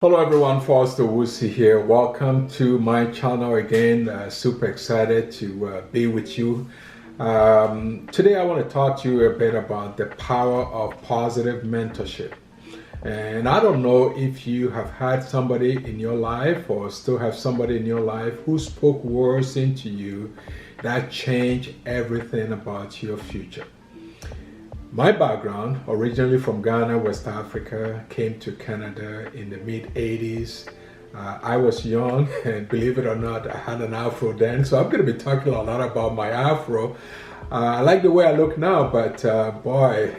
Hello everyone, Foster Wusi here. Welcome to my channel again. Super excited to be with you. Today I want to talk to you a bit about the power of positive mentorship. And I don't know if you have had somebody in your life or still have somebody in your life who spoke words into you that changed everything about your future. My background, originally from Ghana, West Africa, came to Canada in the mid-80s. I was young, and believe it or not, I had an afro then, so I'm going to be talking a lot about my afro. I like the way I look now, but boy,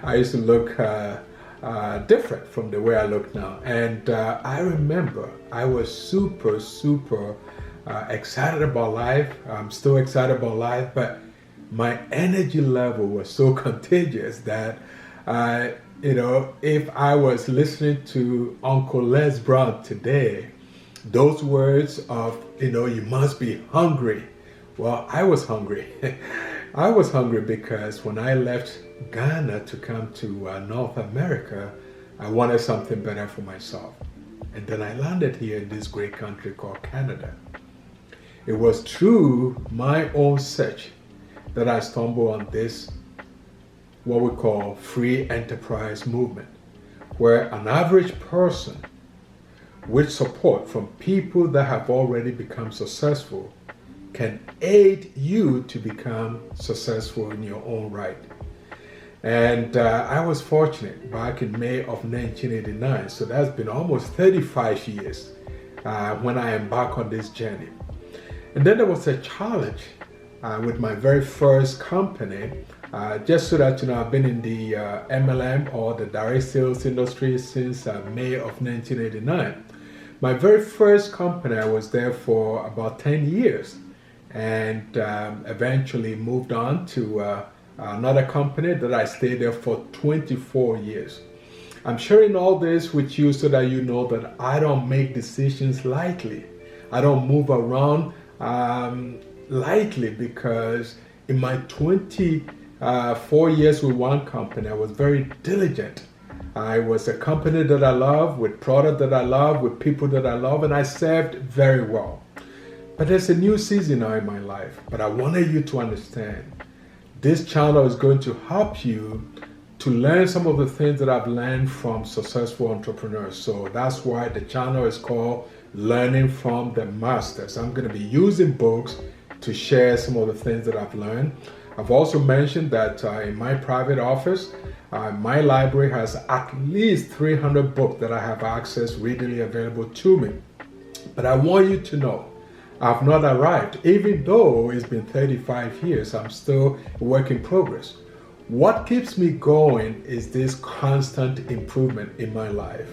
I used to look different from the way I look now. And I remember I was super excited about life. I'm still excited about life, but my energy level was so contagious that, if I was listening to Uncle Les Brown today, those words of, you must be hungry. Well, I was hungry. I was hungry because when I left Ghana to come to North America, I wanted something better for myself. And then I landed here in this great country called Canada. It was through my own search that I stumbled on this, what we call free enterprise movement, where an average person with support from people that have already become successful can aid you to become successful in your own right. And I was fortunate back in May of 1989, so that's been almost 35 years when I embarked on this journey. And then there was a challenge with my very first company, just so that I've been in the MLM or the direct sales industry since May of 1989. My very first company, I was there for about 10 years and eventually moved on to another company that I stayed there for 24 years. I'm sharing all this with you so that you know that I don't make decisions lightly. I don't move around lightly, because in my 24 years with one company, I was very diligent. I was a company that I love, with product that I love, with people that I love, and I served very well. But there's a new season now in my life, but I wanted you to understand this channel is going to help you to learn some of the things that I've learned from successful entrepreneurs. So that's why the channel is called Learning from the Masters. I'm going to be using books to share some of the things that I've learned. I've also mentioned that in my private office, my library has at least 300 books that I have access readily available to me. But I want you to know, I've not arrived. Even though it's been 35 years, I'm still a work in progress. What keeps me going is this constant improvement in my life.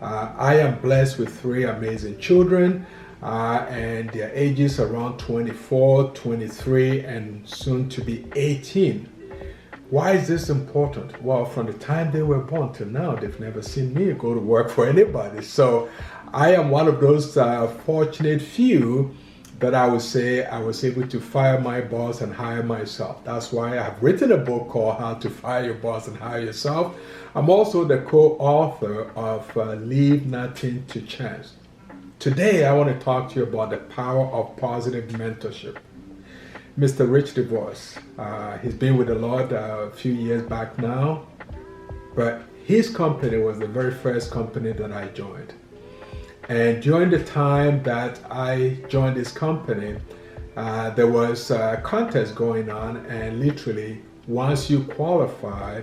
I am blessed with 3 amazing children, and their ages around 24, 23, and soon to be 18. Why is this important? Well, from the time they were born till now, they've never seen me go to work for anybody. So I am one of those fortunate few that I would say I was able to fire my boss and hire myself. That's why I have written a book called How to Fire Your Boss and Hire Yourself. I'm also the co-author of Leave Nothing to Chance. Today, I want to talk to you about the power of positive mentorship. Mr. Rich DeVos, he's been with the Lord a few years back now, but his company was the very first company that I joined. And during the time that I joined this company, there was a contest going on, and literally once you qualify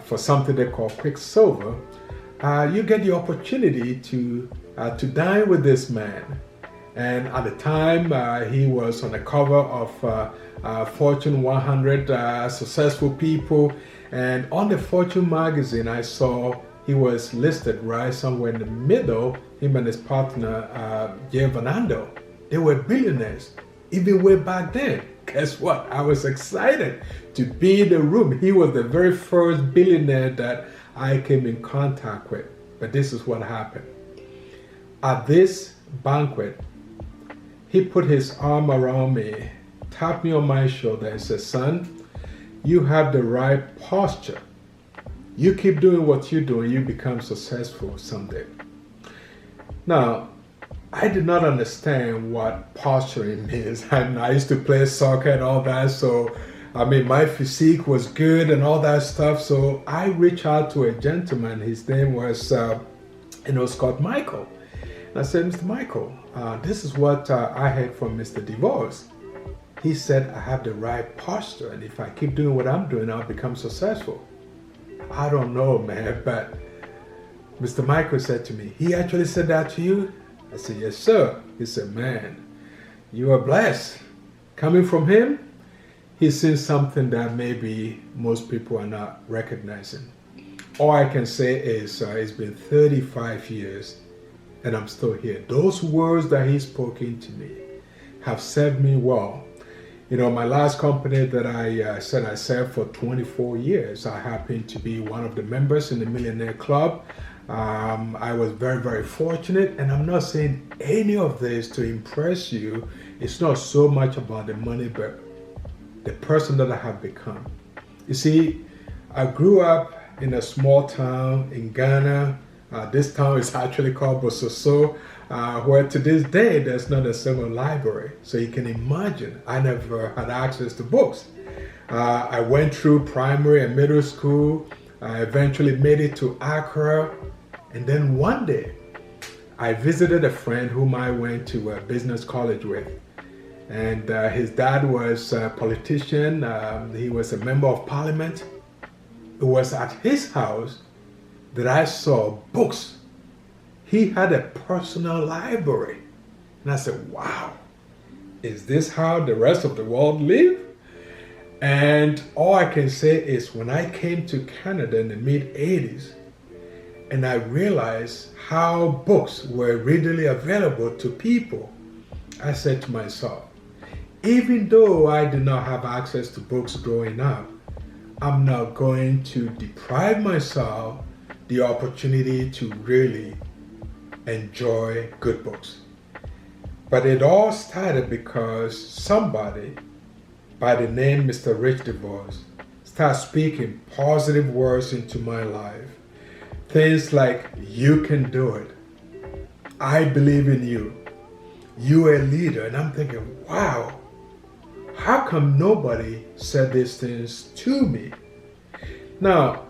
for something they call Quicksilver, you get the opportunity to dine with this man. And at the time, he was on the cover of Fortune 100 successful people, and on the Fortune magazine, I saw he was listed right somewhere in the middle. Him and his partner, Jay Vanando, they were billionaires, even way back then. Guess what? I was excited to be in the room. He was the very first billionaire that I came in contact with. But this is what happened. At this banquet, he put his arm around me, tapped me on my shoulder and said, "Son, you have the right posture. You keep doing what you're doing, you become successful someday." Now, I did not understand what posturing means. I used to play soccer and all that, so my physique was good and all that stuff. So I reached out to a gentleman. His name was, Scott Michael. And I said, Mr. Michael, this is what I heard from Mr. DeVos. He said, I have the right posture, and if I keep doing what I'm doing, I'll become successful. I don't know, man, but Mr. Michael said to me, he actually said that to you? I said, yes, sir. He said, man, you are blessed. Coming from him, he's seen something that maybe most people are not recognizing. All I can say is it's been 35 years and I'm still here. Those words that he's spoken to me have served me well. My last company that I said I served for 24 years, I happened to be one of the members in the Millionaire Club. I was very, very fortunate, and I'm not saying any of this to impress you. It's not so much about the money, but the person that I have become. You see, I grew up in a small town in Ghana. This town is actually called Bososo, where to this day there's not a single library. So you can imagine, I never had access to books. I went through primary and middle school. I eventually made it to Accra. And then one day, I visited a friend whom I went to a business college with. And his dad was a politician. He was a member of parliament. It was at his house that I saw books. He had a personal library. And I said, wow, is this how the rest of the world live? And all I can say is when I came to Canada in the mid-80s, and I realized how books were readily available to people, I said to myself, even though I did not have access to books growing up, I'm not going to deprive myself the opportunity to really enjoy good books. But it all started because somebody by the name Mr. Rich DeVos started speaking positive words into my life. Things like, you can do it. I believe in you. You're a leader. And I'm thinking, wow, how come nobody said these things to me? Now,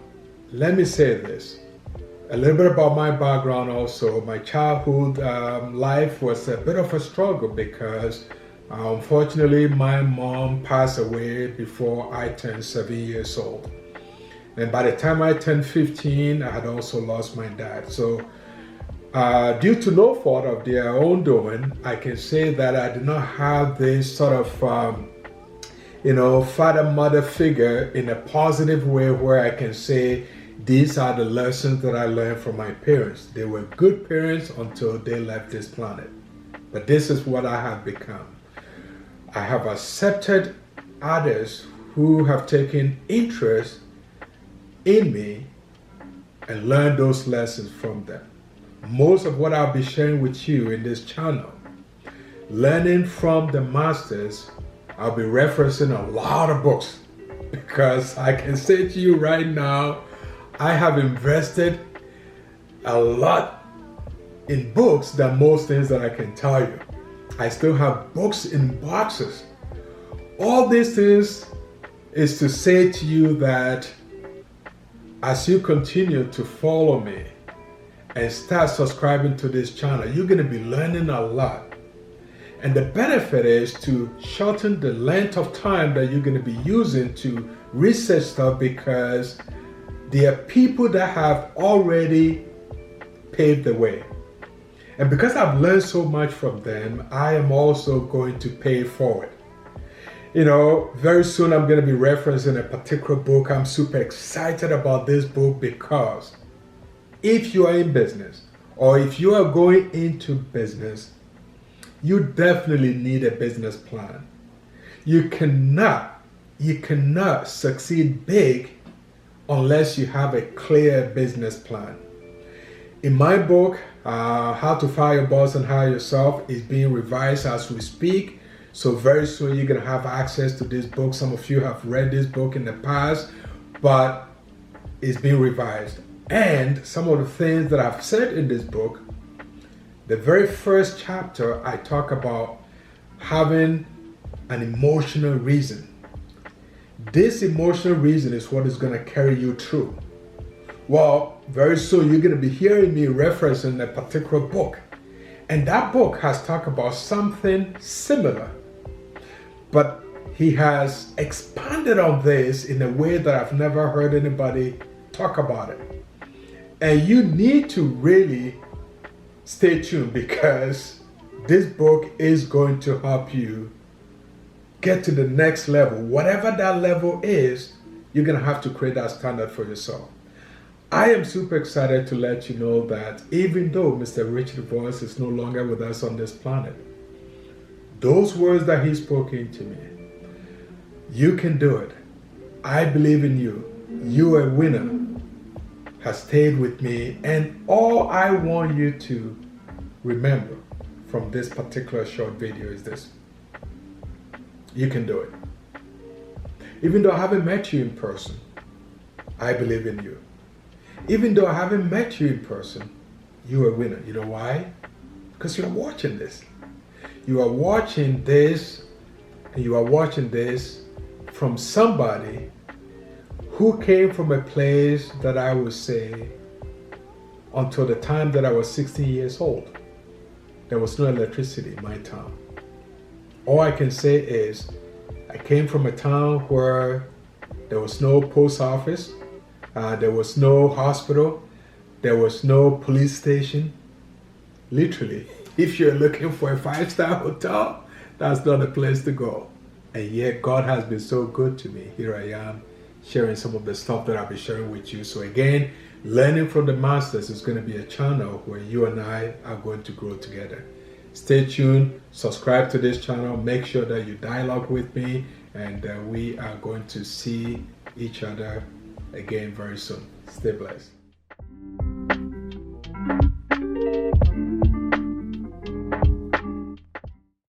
let me say this. A little bit about my background also. My childhood life was a bit of a struggle because unfortunately my mom passed away before I turned 7 years old. And by the time I turned 15, I had also lost my dad. So due to no fault of their own doing, I can say that I did not have this sort of father-mother figure in a positive way where I can say, these are the lessons that I learned from my parents. They were good parents until they left this planet. But this is what I have become. I have accepted others who have taken interest in me and learned those lessons from them. Most of what I'll be sharing with you in this channel, learning from the masters, I'll be referencing a lot of books because I can say to you right now, I have invested a lot in books than most things that I can tell you. I still have books in boxes. All these things is to say to you that as you continue to follow me and start subscribing to this channel, you're going to be learning a lot. And the benefit is to shorten the length of time that you're going to be using to research stuff because there are people that have already paved the way. And because I've learned so much from them, I am also going to pay it forward. Very soon I'm going to be referencing a particular book. I'm super excited about this book because if you are in business or if you are going into business, you definitely need a business plan. You cannot succeed big unless you have a clear business plan. In my book, How to Fire Your Boss and Hire Yourself is being revised as we speak. So very soon you're going to have access to this book. Some of you have read this book in the past, but it's being revised. And some of the things that I've said in this book, The very first chapter, I talk about having an emotional reason. This emotional reason is what is going to carry you through. Well, very soon you're going to be hearing me referencing a particular book. And that book has talked about something similar. But he has expanded on this in a way that I've never heard anybody talk about it. And you need to really stay tuned, because this book is going to help you get to the next level. Whatever that level is, you're going to have to create that standard for yourself. I am super excited to let you know that even though Mr. Richard Voice is no longer with us on this planet, those words that he spoke into me, you can do it. I believe in you. You are a winner, has stayed with me. And all I want you to remember from this particular short video is this: you can do it. Even though I haven't met you in person, I believe in you. Even though I haven't met you in person, you're a winner. You know why? Because you're watching this. You are watching this, and you are watching this from somebody who came from a place that I would say, until the time that I was 16 years old, there was no electricity in my town. All I can say is, I came from a town where there was no post office, there was no hospital, there was no police station. Literally, if you're looking for a 5-star hotel, that's not a place to go. And yet God has been so good to me. Here I am sharing some of the stuff that I'll be sharing with you. So again, Learning from the Masters is going to be a channel where you and I are going to grow together. Stay tuned, subscribe to this channel, make sure that you dialogue with me, and we are going to see each other again very soon. Stay blessed.